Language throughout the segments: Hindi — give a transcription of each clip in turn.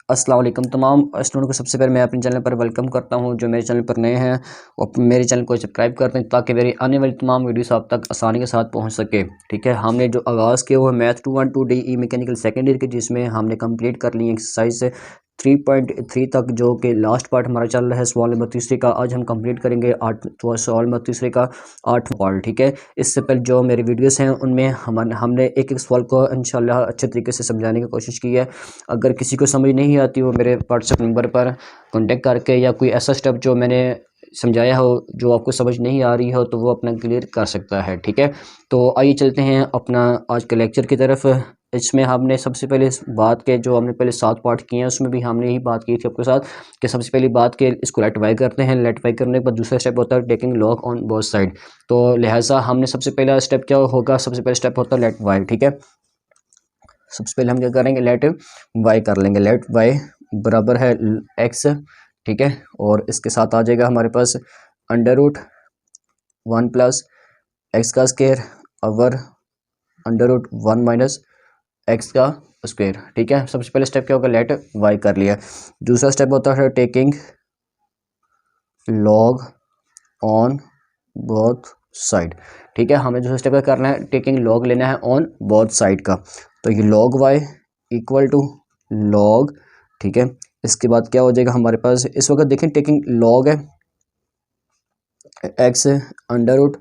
अस्सलाम वालेकुम तमाम स्टूडेंट को सबसे पहले मैं अपने चैनल पर वेलकम करता हूं। जो मेरे चैनल पर नए हैं वो मेरे चैनल को सब्सक्राइब करते हैं ताकि मेरी आने वाली तमाम वीडियोस आप तक आसानी के साथ पहुंच सके। ठीक है, हमने जो आगाज़ किया वो है math 212 DE mechanical second year के, जिसमें हमने कंप्लीट कर ली एक्सरसाइज 3.3 तक, जो कि लास्ट पार्ट हमारा चल रहा है सवाल नंबर तीसरे का। आज हम कंप्लीट करेंगे सवाल नंबर तीसरे का 8वां पार्ट। ठीक है, इससे पहले जो मेरी वीडियोस हैं उनमें हमने एक एक सवाल को इंशाल्लाह अच्छे तरीके से समझाने की कोशिश की है। अगर किसी को समझ नहीं आती वो मेरे व्हाट्सएप नंबर पर कांटेक्ट करके, या कोई ऐसा स्टेप जो मैंने समझाया हो जो आपको समझ नहीं आ रही हो, तो वो अपना क्लियर कर सकता है। ठीक है, तो आइए चलते हैं अपना आज के लेक्चर की तरफ। इसमें हमने सबसे पहले इस बात के, जो हमने पहले 7 पार्ट किए हैं उसमें भी हमने यही बात की थी आपके साथ कि सबसे पहली बात के इसको लेटिफाई करते हैं। लेटिफाई करने के बाद दूसरा स्टेप होता है taking log on both side. तो लिहाजा हमने सबसे पहला स्टेप क्या होगा, सबसे पहला स्टेप होता है लेट वाई। ठीक है, सबसे पहले हम क्या करेंगे, लेट वाई कर लेंगे। लेट वाई बराबर है एक्स। ठीक है, और इसके साथ आ जाएगा हमारे पास अंडर रूट 1 प्लस एक्स का square over under root 1 minus x का स्क्वायर। ठीक है, सबसे पहले स्टेप क्या होगा, लेट वाई कर लिया। दूसरा स्टेप होता है taking log on both side. ठीक है, हमें दूसरा स्टेप क्या करना है, टेकिंग लॉग लेना है ऑन बोथ साइड का। तो ये log y equal to log. ठीक है, इसके बाद क्या हो जाएगा हमारे पास, इस वक्त देखें टेकिंग लॉग है x under root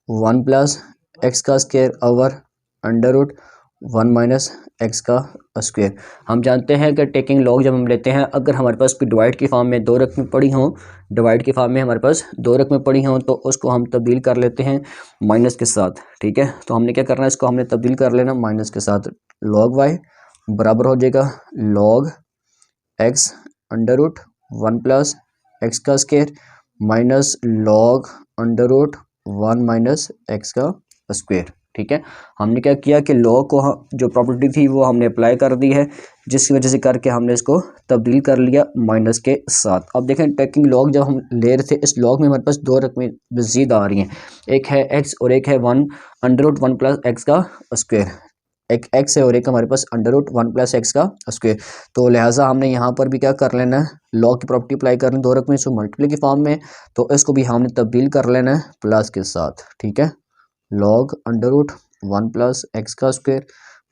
1 plus x का square over under root 1 minus x का स्क्वायर। हम जानते हैं कि टेकिंग लॉग जब हम लेते हैं, अगर हमारे पास कोई डिवाइड की फॉर्म में दो रकमें पड़ी हों, डिवाइड की फॉर्म में हमारे पास दो रकमें पड़ी हों, तो उसको हम तब्दील कर लेते हैं माइनस के साथ। ठीक है, तो हमने क्या करना है, इसको हमने तब्दील कर लेना माइनस के साथ। लॉग वाई बराबर हो जाएगा log x under root 1 plus x का square minus log under root 1 minus x का स्क्वायर। ठीक है, हमने क्या किया कि लॉग को जो प्रॉपर्टी थी वो हमने अप्लाई कर दी है, जिसकी वजह से करके हमने इसको तब्दील कर लिया माइनस के साथ। अब देखें टेकिंग लॉग जब हम ले रहे थे, इस लॉग में हमारे पास दो रकमें मज़ीद आ रही हैं, एक है एक्स और एक है 1 अंडर रूट 1 प्लस एक्स का स्क्वायर। एक एक्स है और एक हमारे पास अंडर रूट 1 प्लस एक्स का स्क्वायर। तो लिहाजा हमने यहाँ पर भी क्या कर लेना है, लॉग की प्रॉपर्टी अप्लाई करनी, दो रकमें इसको मल्टीप्लाई की फॉर्म में, तो इसको भी हमने तब्दील कर लेना है प्लस के साथ। ठीक है, log under root 1 plus x का square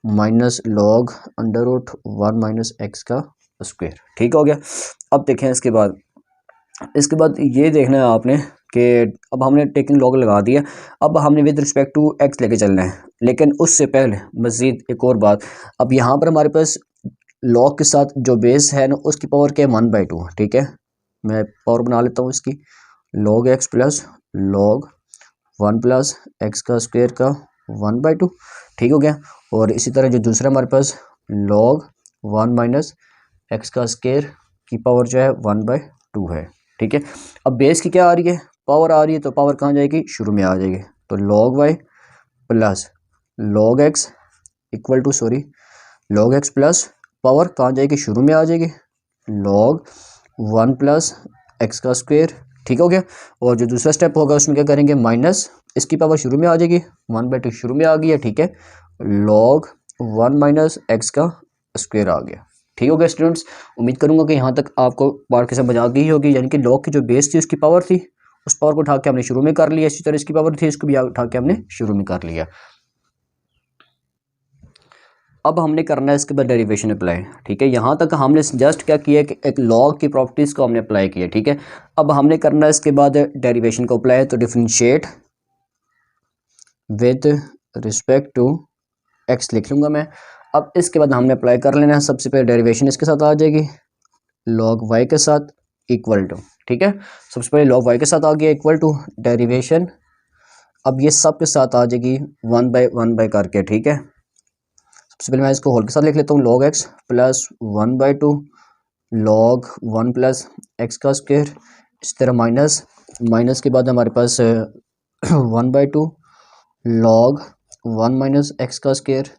minus log under root 1 minus x का स्क्वायर। ठीक हो गया। अब देखें इसके बाद ये देखना है आपने कि अब हमने टेकिंग लॉग लगा दिया, अब हमने विद रिस्पेक्ट टू एक्स लेके चलना है। लेकिन उससे पहले मज़ीद एक और बात, अब यहाँ पर हमारे पास लॉग के साथ जो बेस है ना, उसकी पावर क्या है, 1/2। ठीक है, मैं पावर बना लेता हूँ इसकी, log x plus log 1 plus x का स्क्वायर का 1/2। ठीक हो गया। और इसी तरह जो दूसरा हमारे पास लॉग 1 माइनस एक्स का स्क्वायर की पावर जो है 1/2 है। ठीक है, अब बेस की क्या आ रही है, पावर आ रही है, तो पावर कहाँ जाएगी, शुरू में आ जाएगी। तो log y plus log x equal to log x plus power कहाँ जाएगी, शुरू में आ जाएगी, लॉग 1 प्लस एक्स का स्क्वायर। ठीक हो गया। और जो दूसरा स्टेप होगा उसमें क्या करेंगे, माइनस इसकी पावर शुरू में आ जाएगी, 1/2 शुरू में आ गई है। ठीक है, लॉग 1 माइनस एक्स का स्क्वायर आ गया। ठीक हो गया स्टूडेंट्स, उम्मीद करूंगा कि यहाँ तक आपको पावर के समझ आ गई होगी। यानी कि लॉग की जो बेस थी उसकी पावर थी, उस पावर को उठा के हमने शुरू में कर लिया, इसी तरह इसकी पावर थी, इसको भी उठा के हमने शुरू में कर लिया। अब हमने करना है इसके बाद डेरिवेशन अप्लाई। ठीक है, यहाँ तक हमने जस्ट क्या किया कि एक लॉग की प्रॉपर्टीज़ को हमने अप्लाई किया। ठीक है, अब हमने करना है इसके बाद डेरिवेशन को अप्लाई। तो differentiate with respect to x लिख लूँगा मैं। अब इसके बाद हमने अप्लाई कर लेना है, सबसे पहले डेरिवेशन इसके साथ आ जाएगी लॉग वाई के साथ इक्वल टू। ठीक है, सबसे पहले लॉग वाई के साथ आ गया इक्वल टू डेरिवेशन, अब ये सब के साथ आ जाएगी 1/1 करके। ठीक है, सबसे पहले मैं इसको होल के साथ लिख लेता हूँ, log x plus 1/2 log 1 plus x का स्क्वायर। इस तरह माइनस के बाद हमारे पास 1/2 लॉग 1 माइनस एक्स का स्क्वायर,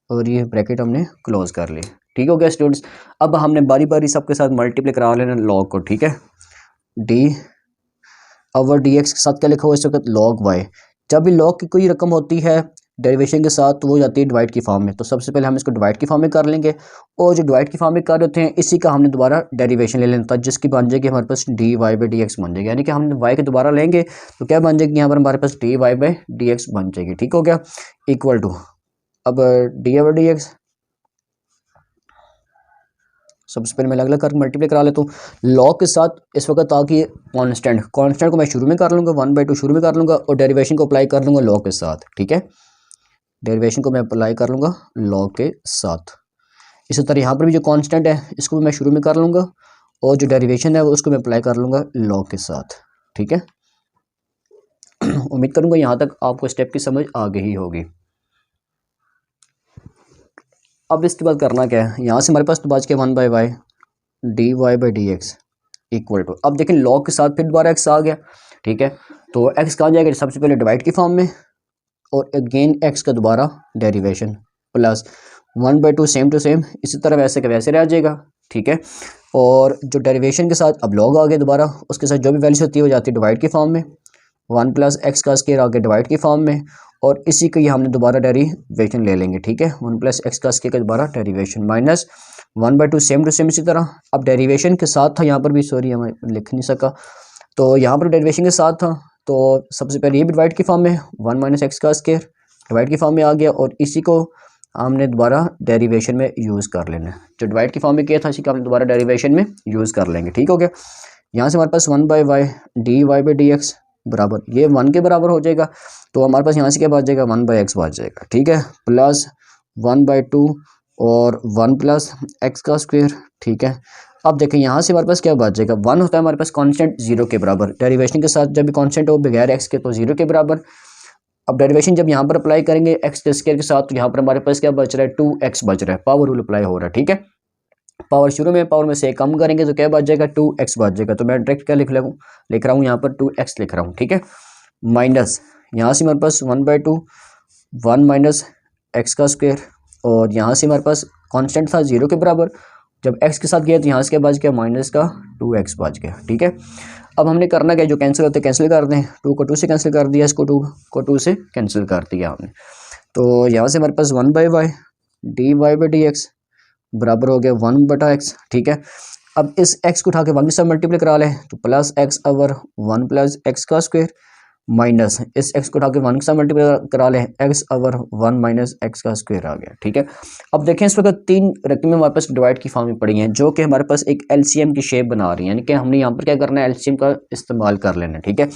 और ये ब्रैकेट हमने क्लोज कर ली। ठीक हो गया स्टूडेंट्स। अब हमने बारी बारी सबके साथ मल्टीप्लाई करा लेना लॉग को। ठीक है, डी ओवर डी एक्स के साथ क्या लिखा हुआ है इस वक्त, लॉग वाई। जब भी लॉग की कोई रकम होती है डेरिवेशन के साथ तो वो जाती है डिवाइड की फॉर्म में। तो सबसे पहले हम इसको डिवाइड की फॉर्म में कर लेंगे, और जो डिवाइड की फॉर्म में कर होते हैं इसी का हमने दोबारा डेरिवेशन ले लेना था, जिसकी बन जाएगी हमारे पास d y by d x बन जाएगी। यानी कि हम वाई के दोबारा लेंगे तो क्या बन जाएगी, यहाँ पर हमारे पास d y by d x बन जाएगी। ठीक हो गया, इक्वल टू अब डी वाई डी एक्स सबसे पहले मैं अलग अलग करके मल्टीप्लाई करा लेता हूँ लॉग के साथ इस वक्त, ताकि कांस्टेंट को मैं शुरू में कर लूँगा 1/2 शुरू में कर लूँगा, और डेरिवेशन को अप्लाई कर लूँगा लॉग के साथ। ठीक है, डेरिवेशन को मैं अप्लाई कर लूँगा लॉग के साथ। इसी तरह यहाँ पर भी जो कांस्टेंट है इसको भी मैं शुरू में कर लूँगा, और जो डेरिवेशन है उसको मैं अप्लाई कर लूँगा लॉग के साथ। ठीक है, उम्मीद करूँगा यहाँ तक आपको स्टेप की समझ आ गई होगी। अब इसके बाद करना क्या है, यहाँ से हमारे पास तो बच के 1/y d y by d x equal to, अब देखें लॉग के साथ फिर दोबारा x आ गया। ठीक है, तो x कहाँ जाएगा, सबसे पहले डिवाइड की फॉर्म में, और अगेन x का दोबारा derivation plus 1/2 same to same, इसी तरह वैसे का वैसे रह जाएगा। ठीक है, और जो डेरिवेशन के साथ अब लॉग आ गया दोबारा, उसके साथ जो भी वैल्यू होती है वो जाती है डिवाइड की फॉर्म में, 1 + x का स्क्वायर आ गया डिवाइड की फॉर्म में, और इसी को ही हमने दोबारा डेरिवेशन ले लेंगे। ठीक है, 1 + x का स्क्वायर का दोबारा derivation minus 1/2 same to same इसी तरह। अब डेरिवेशन के साथ था यहाँ पर भी, सॉरी मैं लिख नहीं सका, तो यहाँ पर डेरिवेशन के साथ था, तो सबसे पहले ये भी डिवाइड की फॉर्म में 1 - x का स्क्वायर डिवाइड की फॉर्म में आ गया, और इसी को हमने दोबारा डेरिवेशन में यूज़ कर लेना है। जो डिवाइड की फॉर्म में किया था इसी को हमने दोबारा डेरिवेशन में यूज़ कर लेंगे। ठीक हो गया, यहाँ से हमारे पास 1/y d y by d x बराबर, ये 1 के बराबर हो जाएगा, तो हमारे पास यहाँ से क्या बच जाएगा, 1/x बच जाएगा। ठीक है, प्लस 1/2 और 1 + x का स्क्वायर। ठीक है, अब देखें यहाँ से हमारे पास क्या बच जाएगा, 1 होता है हमारे पास कांस्टेंट 0 के बराबर, डेरिवेशन के साथ जब भी कांस्टेंट हो बगैर x के तो 0 के बराबर। अब डेरिवेशन जब यहाँ पर अप्लाई करेंगे x के स्क्वायर के साथ, तो यहाँ पर हमारे पास क्या बच रहा है, 2x बच रहा है, पावर रूल अप्लाई हो रहा है। ठीक है, पावर शुरू में पावर में से कम करेंगे तो क्या बच जाएगा, 2x बच जाएगा, तो मैं डायरेक्ट क्या लिख रहा हूँ यहाँ पर 2x लिख रहा हूँ। ठीक है, माइनस यहाँ से हमारे पास 1/2 1 - x का स्क्वायर, और यहाँ से हमारे पास कांस्टेंट था 0 के बराबर, जब x के साथ गया तो यहाँ से क्या बच गया, माइनस का 2x बच गया। ठीक है, अब हमने करना क्या, जो कैंसिल होते हैं कैंसिल कर दें, 2 को 2 से कैंसिल कर दिया, इसको 2 को 2 से कैंसिल कर दिया हमने, तो यहाँ से हमारे पास 1/y d y by d x बराबर हो गया 1/x। ठीक है, अब इस x को उठा के 1 के साथ मल्टीप्लाई करा लें, तो प्लस x ओवर 1 + x का स्क्वायर, माइनस इस x को उठा के 1 के साथ मल्टीप्लाई करा लें, x ओवर 1 - x का स्क्वायर आ गया। ठीक है, अब देखें इस वक्त 3 रकमें हमारे पास डिवाइड की फॉर्म में पड़ी हैं, जो कि हमारे पास एक एलसीएम की शेप बना रही है, यानी कि हमने यहाँ पर क्या करना है, एलसीएम का इस्तेमाल कर लेना है। ठीक है,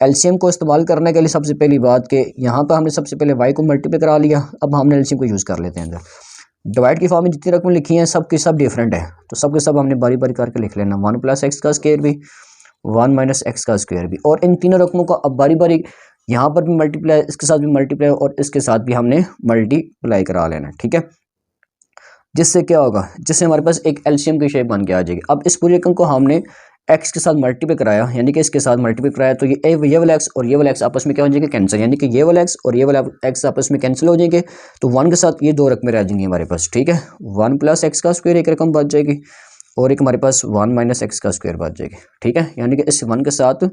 एलसीएम को इस्तेमाल करने के लिए सबसे पहली बात कि यहाँ पर हमने सबसे पहले y को मल्टीप्लाई करा लिया, अब हमने एलसीएम को यूज़ कर लेते हैं। अंदर डिवाइड की फॉर्म में जितनी रकम लिखी हैं सब की सब डिफरेंट है, तो सब के सब हमने बारी बारी करके लिख लेना, 1 + x का स्क्वायर भी 1 - x का स्क्वायर भी, और इन तीनों रकमों को अब बारी बारी यहाँ पर भी मल्टीप्लाई, इसके साथ भी मल्टीप्लाई, और इसके साथ भी हमने मल्टीप्लाई करा लेना। ठीक है, जिससे क्या होगा, जिससे हमारे पास एक एलसीएम की शेप बन के आ जाएगी। अब इस पूरी रकम को हमने x के साथ मल्टीप्लाई कराया, यानी कि इसके साथ मल्टीप्लाई कराया, तो ये वाला x और ये वाला x आपस में क्या हो जाएंगे, कैंसिल, यानी कि ये वाला x और ये वाला x आपस में कैंसिल हो जाएंगे, तो 1 के साथ ये 2 रकमें रह जाएंगी हमारे पास। ठीक है, 1 + x का स्क्वायर एक रकम बच जाएगी, और एक हमारे पास 1 - x का स्क्वायर बच जाएगी। ठीक है, यानी कि इस 1 के साथ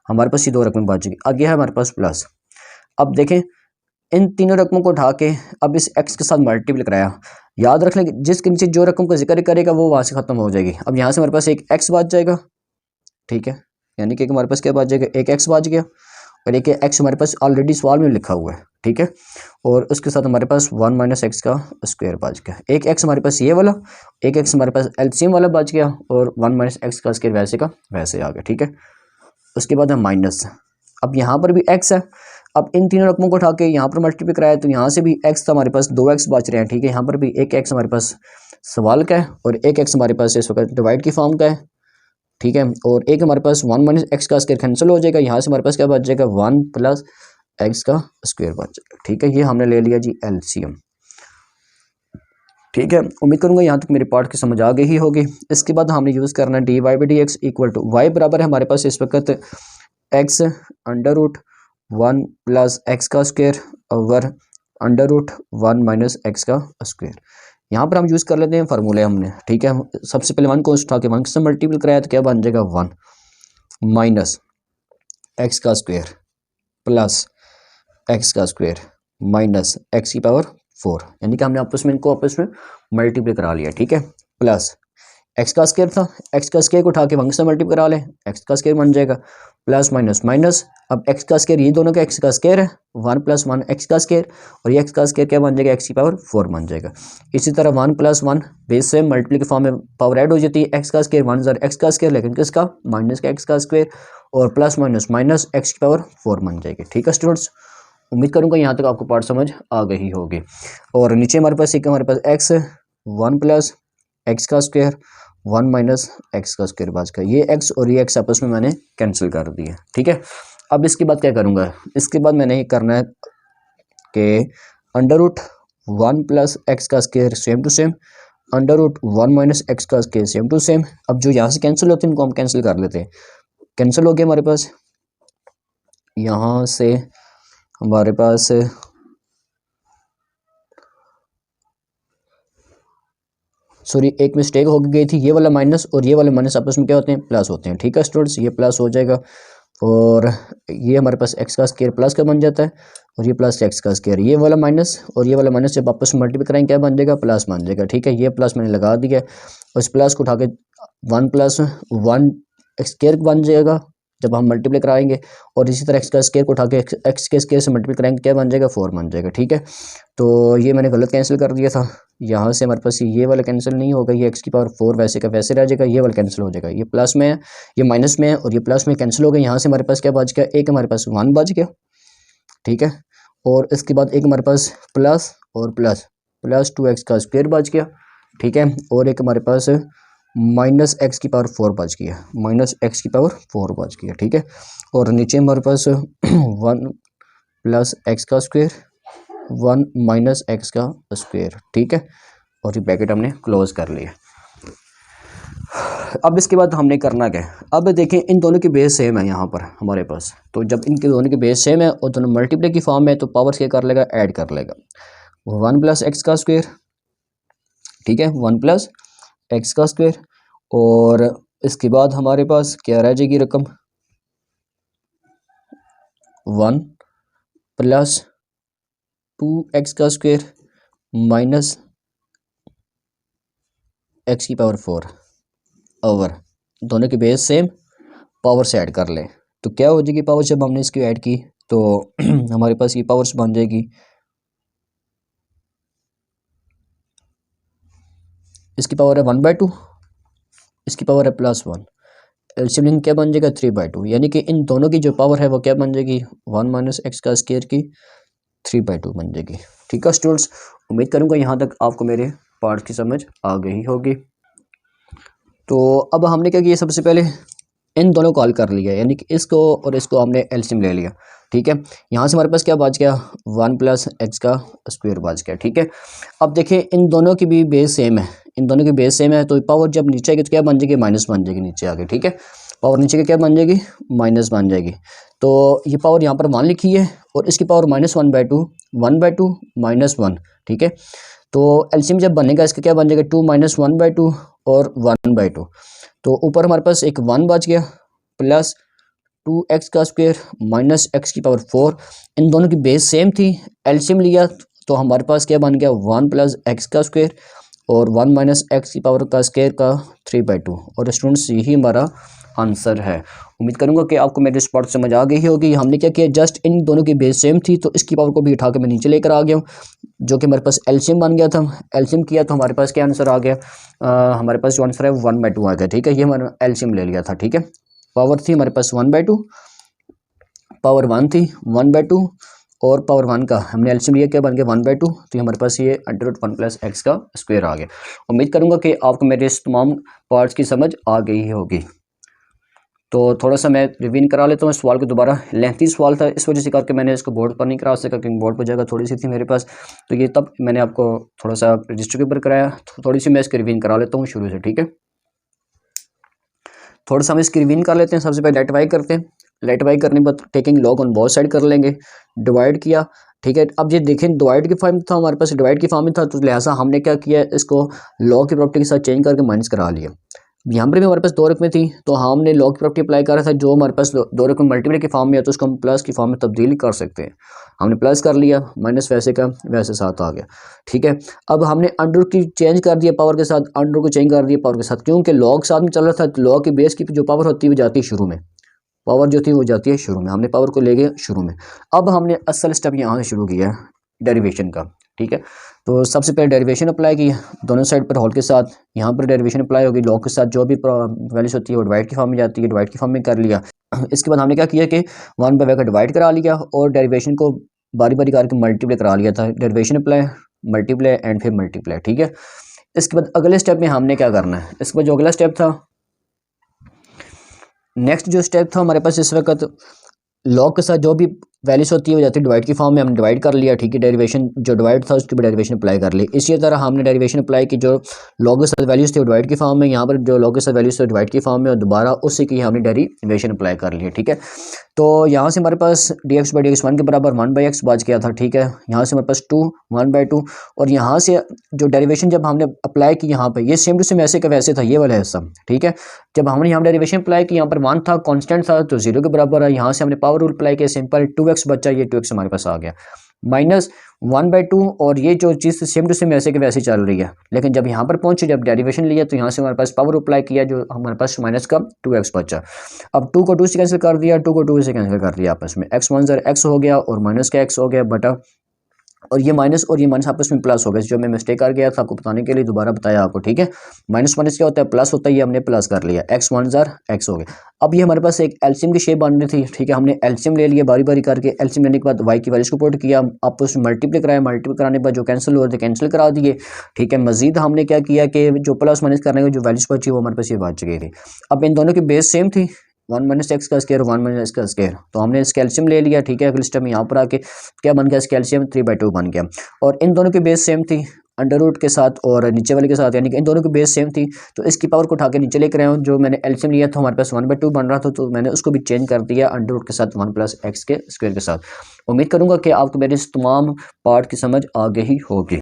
हमारे पास ये 2 रकमें बच जाएगी, आगे है हमारे पास प्लस। अब देखें इन तीनों रकमों को उठा के अब इस x के साथ मल्टीप्लाई कराया, याद रख लें जिसके नीचे जो रकम का जिक्र करेगा वो वहाँ से खत्म हो जाएगी। अब यहाँ से हमारे पास एक x बच जाएगा। ठीक है, यानी कि हमारे पास क्या बच जाएगा, एक x बच गया, और एक x हमारे पास ऑलरेडी सवाल में लिखा हुआ है। ठीक है, और उसके साथ हमारे पास 1 - x का स्क्वायर बच गया, एक x हमारे पास ये वाला, एक x हमारे पास एलसीएम वाला बच गया, और 1 - x का स्क्वायर वैसे का वैसे आ गया। ठीक है, उसके बाद है माइनस, अब यहाँ पर भी x है, अब इन तीनों रकमों को उठा के यहाँ पर मल्टीप्लाई कराया, तो यहाँ से भी x था हमारे पास 2x बच रहे हैं। ठीक है, यहाँ पर भी एक x हमारे पास सवाल का है, और एक x हमारे पास इस वक्त डिवाइड की फॉर्म का है। ठीक है, और एक हमारे पास 1 - x का स्क्वायर कैंसिल हो जाएगा, यहाँ से हमारे पास क्या बच जाएगा, 1 + x का स्क्वायर बच जाएगा। ठीक है, ये हमने ले लिया जी एलसीएम। ठीक है, उम्मीद करूंगा यहाँ तक मेरे पार्ट की समझ आ गई ही होगी। इसके बाद हमने यूज़ करना d y by d x equal to y बराबर है हमारे पास इस वक्त x √1 + x का स्क्वायर ओवर √1 - x का स्क्वायर। यहाँ पर हम यूज़ कर लेते हैं फार्मूले हमने। ठीक है, सबसे पहले 1 को उठा के 1 से मल्टीपल कराया तो क्या बन जाएगा, 1 - x का स्क्वायर प्लस x का स्क्वायर माइनस एक्स की पावर 4, यानी कि हमने इनको आपस में मल्टीप्लाई करा लिया, ठीक है। प्लस एक्स का स्क्वायर था, एक्स का स्क्वायर को उठा के 1 से मल्टीप्लाई करा लें, एक्स का स्क्वायर बन जाएगा। प्लस माइनस माइनस, अब एक्स का स्क्वायर ये दोनों का एक्स का स्क्वायर है, 1 + 1 एक्स का स्क्वायर, और ये एक्स का स्क्वायर क्या बन जाएगा, एक्स की पावर 4 बन जाएगा। इसी तरह 1 + 1 बेस से मल्टीप्लाई के फॉर्म में पावर ऐड हो जाती है, एक्स का स्क्वायर 1 * एक्स का स्क्वायर, लेकिन किसका, माइनस का एक्स का स्क्वायर, और प्लस माइनस माइनस एक्स की पावर 4 बन जाएगी, ठीक है स्टूडेंट्स। उम्मीद करूंगा यहाँ तक आपको पार्ट समझ आ गई होगी। और नीचे हमारे पास एक हमारे पास एक्स 1 + एक्स का स्क्वायर 1 - एक्स का स्क्वायर बाज का, ये एक्स और ये एक्स आपस में मैंने कैंसिल कर दिया, ठीक है। अब इसके बाद क्या करूँगा, इसके बाद मैंने ये करना है कि √1 + एक्स का square same to same, √1 - x का स्क्वायर सेम टू सेम। अब जो यहाँ से कैंसिल होते हैं इनको हम कैंसिल कर लेते हैं। कैंसिल हो गया हमारे पास, यहाँ से हमारे पास सॉरी एक मिस्टेक हो गई थी, ये वाला माइनस और ये वाले माइनस आपस में क्या होते हैं, प्लस होते हैं, ठीक है स्टूडेंट्स। ये प्लस हो जाएगा और ये हमारे पास एक्स का स्क्वायर प्लस का बन जाता है, और ये प्लस एक्स का स्क्वायर, ये वाला माइनस और ये वाला माइनस जब आपस में मल्टीप्लाई करेंगे क्या बन जाएगा, प्लस बन जाएगा, ठीक है। ये प्लस मैंने लगा दिया, और इस प्लस को उठा के 1 + 1 स्क्वायर बन जाएगा जब हम मल्टीप्लाई कराएंगे, और इसी तरह एक्स का स्क्वायर को उठा के एक्स के स्क्वायर से मल्टीप्लाई कराएंगे क्या बन जाएगा, 4 बन जाएगा, ठीक है। तो ये मैंने गलत कैंसिल कर दिया था, यहाँ से हमारे पास ये वाला कैंसिल नहीं होगा, ये एक्स की पावर 4 वैसे का वैसे रह जाएगा, ये वाला कैंसिल हो जाएगा, ये प्लस में है ये माइनस में है, और ये प्लस में कैंसिल हो गया। यहाँ से हमारे पास क्या बच गया, एक हमारे पास 1 बच गया, ठीक है। और इसके बाद एक हमारे पास प्लस और प्लस प्लस 2x का स्क्वायर बच गया, ठीक है। और एक हमारे पास -x की पावर 4 बच गया, -x की पावर 4 बच गया, ठीक है। और नीचे हमारे पास 1 + x का स्क्वायर 1 - x का स्क्वायर, ठीक है। और ये ब्रैकेट हमने क्लोज कर लिया। अब इसके बाद हमने करना क्या है, अब देखें इन दोनों की बेस सेम है यहाँ पर हमारे पास, तो जब इनके दोनों की बेस सेम है और दोनों मल्टीप्लाई की फॉर्म में, तो पावर्स क्या कर लेगा, ऐड कर लेगा। 1 + x का स्क्वायर, ठीक है, 1 + x का स्क्वायर, और इसके बाद हमारे पास क्या रह जाएगी रकम, 1 + 2x का स्क्वायर माइनस x की पावर 4 ओवर, दोनों की बेस सेम, पावर से ऐड कर लें तो क्या हो जाएगी पावर, जब हमने इसकी ऐड की तो हमारे पास ये पावर्स बन जाएगी, इसकी पावर है 1/2, इसकी पावर है +1, एलसीएम क्या बन जाएगा 3/2, यानी कि इन दोनों की जो पावर है वो क्या बन जाएगी, 1 - x का स्क्वायर की 3/2 बन जाएगी, ठीक है स्टूडेंट्स। उम्मीद करूँगा यहाँ तक आपको मेरे पार्ट की समझ आ गई होगी। तो अब हमने क्या किया, सबसे पहले इन दोनों को हल कर लिया, यानी कि इसको और इसको हमने एलसीएम ले लिया, ठीक है। यहाँ से हमारे पास क्या बच गया, 1 + x का स्क्वायर बच गया, ठीक है। अब देखें इन दोनों की भी बेस सेम है, इन दोनों की बेस सेम है, तो पावर जब नीचे आएगी तो क्या बन जाएगी, माइनस बन जाएगी नीचे आगे, ठीक है। पावर नीचे की क्या बन जाएगी, माइनस बन जाएगी। तो ये पावर यहाँ पर 1 लिखी है और इसकी पावर -1/2, 1/2 -1, ठीक है। तो एलसीएम जब बनेगा इसका क्या बन जाएगा, 2 - 1/2 और 1/2, तो ऊपर हमारे पास एक 1 बच गया, प्लस 2x का स्क्वायर माइनस x की पावर 4, इन दोनों की बेस सेम थी, एलसीएम लिया तो हमारे पास क्या बन गया, 1 + x का स्क्वायर और 1 - x की पावर का स्क्वायर का 3/2, और स्टूडेंट्स यही हमारा आंसर है। उम्मीद करूंगा कि आपको मेरी स्पॉट समझ आ गई होगी। हमने क्या किया, जस्ट इन दोनों की बेस सेम थी तो इसकी पावर को भी उठा के मैं नीचे लेकर आ गया हूँ, जो कि हमारे पास एलसीएम बन गया था। एलसीएम किया तो हमारे पास क्या आंसर आ गया, हमारे पास जो आंसर है 1/2 आ गया, ठीक है। ये हमारा एलसीएम ले लिया था, ठीक है। पावर थी हमारे पास 1/2, पावर 1 थी 1/2, और पावर 1 का हमने एलसीएम लिया, क्या बन गया 1/2, तो हमारे पास ये √1 + x का स्क्वायर आ गया। उम्मीद करूंगा कि आपको मेरे इस तमाम पार्ट्स की समझ आ गई होगी। तो थोड़ा सा मैं रिवीन करा लेता हूँ इस सवाल को दोबारा, लेंथी सवाल था इस वजह से करके मैंने इसको बोर्ड पर नहीं करा सका, क्योंकि बोर्ड पर जगह थोड़ी सी थी मेरे पास, तो ये तब मैंने आपको थोड़ा सा रजिस्टर के ऊपर कराया। तो थोड़ी सी मैं इसकी रिवीन करा लेता हूँ शुरू से, ठीक है। थोड़ा सा हम इसकी रिवीन कर लेते हैं। सबसे पहले लेट वाई करते हैं, लेट वाई करने के बाद taking log on both side कर लेंगे, डिवाइड किया, ठीक है। अब ये देखें डिवाइड की फॉर्म था हमारे पास, डिवाइड की फॉर्म में था, तो लिहाजा हमने क्या किया, इसको लॉग की प्रॉपर्टी के साथ चेंज करके माइनस करा लिया। यहाँ पर भी हमारे पास 2 रकमें थी, तो हमने लॉग की प्रॉपर्टी अप्लाई कर रहा था। जो हमारे पास 2 रकम मल्टीप्लाई के फॉर्म में है तो उसको हम प्लस की फॉर्म में तब्दील कर सकते हैं। हमने प्लस कर लिया, माइनस वैसे का वैसे साथ आ गया, ठीक है। अब हमने अंडर की चेंज कर दिया पावर के साथ, अंडर को चेंज कर दिया पावर के साथ, क्योंकि लॉग साथ में चल रहा था। तो लॉग की बेस की जो पावर होती है वो जाती है शुरू में, पावर जो थी वो जाती है शुरू में, हमने पावर को ले गए शुरू में। अब हमने असल स्टेप यहाँ से शुरू किया डेरिवेशन का, ठीक है। तो सबसे पहले डेरिवेशन अप्लाई की दोनों साइड पर होल के साथ, यहाँ पर डेरिवेशन अप्लाई होगी लॉग के साथ, जो भी वैल्यूज होती है वो डिवाइड की फॉर्म में जाती है, डिवाइड की फॉर्म में कर लिया। इसके बाद हमने क्या किया कि 1/y का डिवाइड करा लिया और डेरिवेशन को बारी बारी करके मल्टीप्लाई करा लिया था। डेरिवेशन अप्लाई, मल्टीप्लाई एंड फिर मल्टीप्लाई, ठीक है। इसके बाद अगले स्टेप में हमने क्या करना है, इसके बाद जो अगला स्टेप था, नेक्स्ट जो स्टेप था हमारे पास इस वक्त, लॉग के साथ जो भी वैल्यूज होती है वो जाती है डिवाइड की फॉर्म में, हमने डिवाइड कर लिया, ठीक है। डेरिवेशन जो डिवाइड था उसकी भी डेरिवेशन अप्लाई कर ली। इसी तरह हमने डेरिवेशन अप्लाई की, जो लॉग के साथ वैल्यूज थे वो डिवाइड की फॉर्म में, यहाँ पर जो लॉग के साथ वैल्यूज थे डिवाइड की फॉर्म में, और दोबारा उसी की हमने डेरिवेशन अप्लाई कर ली, ठीक है। तो यहाँ से हमारे पास dx/dx 1 के बराबर 1/x बच गया था, ठीक है। यहाँ से हमारे पास 2 1/2, और यहाँ से जो डेरिवेशन जब हमने अप्लाई की यहाँ पे, ये सेम टू सेम ऐसे का वैसे था, ये वाला हिस्सा, ठीक है। जब हमने यहाँ डेरिवेशन अप्लाई की, यहाँ पर 1 था, कांस्टेंट था, तो 0 के बराबर है। यहाँ से हमने पावर रूल अप्लाई किया, सिंपल 2x बचा, ये 2x हमारे पास आ गया, माइनस 1/2, और ये जो चीज़ सेम टू सेम ऐसे के वैसे चल रही है। लेकिन जब यहाँ पर पहुंचे, जब डेरिवेशन लिया, तो यहाँ से हमारे पास पावर अप्लाई किया, जो हमारे पास माइनस का 2x बचा। अब 2 को 2 से कैंसिल कर दिया, 2 को 2 से कैंसिल कर दिया आपस में, x1 ज़र x हो गया और माइनस का x हो गया बटा, और ये माइनस आपस में प्लस हो गया। जो मैं मिस्टेक कर गया था आपको बताने के लिए दोबारा बताया आपको, ठीक है। माइनस माइनस क्या होता है, प्लस होता है, ये हमने प्लस कर लिया, x1 ज़र x हो गया। अब ये हमारे पास एक एलसीएम की शेप बन रही थी, ठीक है। हमने एलसीएम ले लिया बारी बारी करके, एलसीएम लेने के बाद y की वैल्यूज को पुट किया, आपस में मल्टीप्लाई कराया, मल्टीप्लाई कराने के बाद जो कैंसिल हो रहे थे कैंसिल करा दिए, ठीक है। मजीद हमने क्या किया कि जो प्लस माइनस करने की जो वैल्यूज बची वो हमारे पास ये बच गई थी। अब इन दोनों की बेस सेम थी, 1 - x का स्क्वायर 1 - x का स्क्वायर, तो हमने इस कैल्शियम ले लिया, ठीक है। अगले स्टेप में यहाँ पर आके क्या बन गया, इस कैल्शियम 3/2 बन गया। और इन दोनों की बेस सेम थी, अंडर रूट के साथ और नीचे वाले के साथ, यानी कि इन दोनों की बेस सेम थी, तो इसकी पावर को उठा के नीचे लेकर आया हूँ। जो मैंने एलसीएम लिया था हमारे पास 1/2 बन रहा था, तो मैंने उसको भी चेंज कर दिया अंडर रूट के साथ 1 + x के स्क्वायर के साथ। उम्मीद करूँगा कि आपको मेरे इस तमाम पार्ट की समझ आ गई होगी।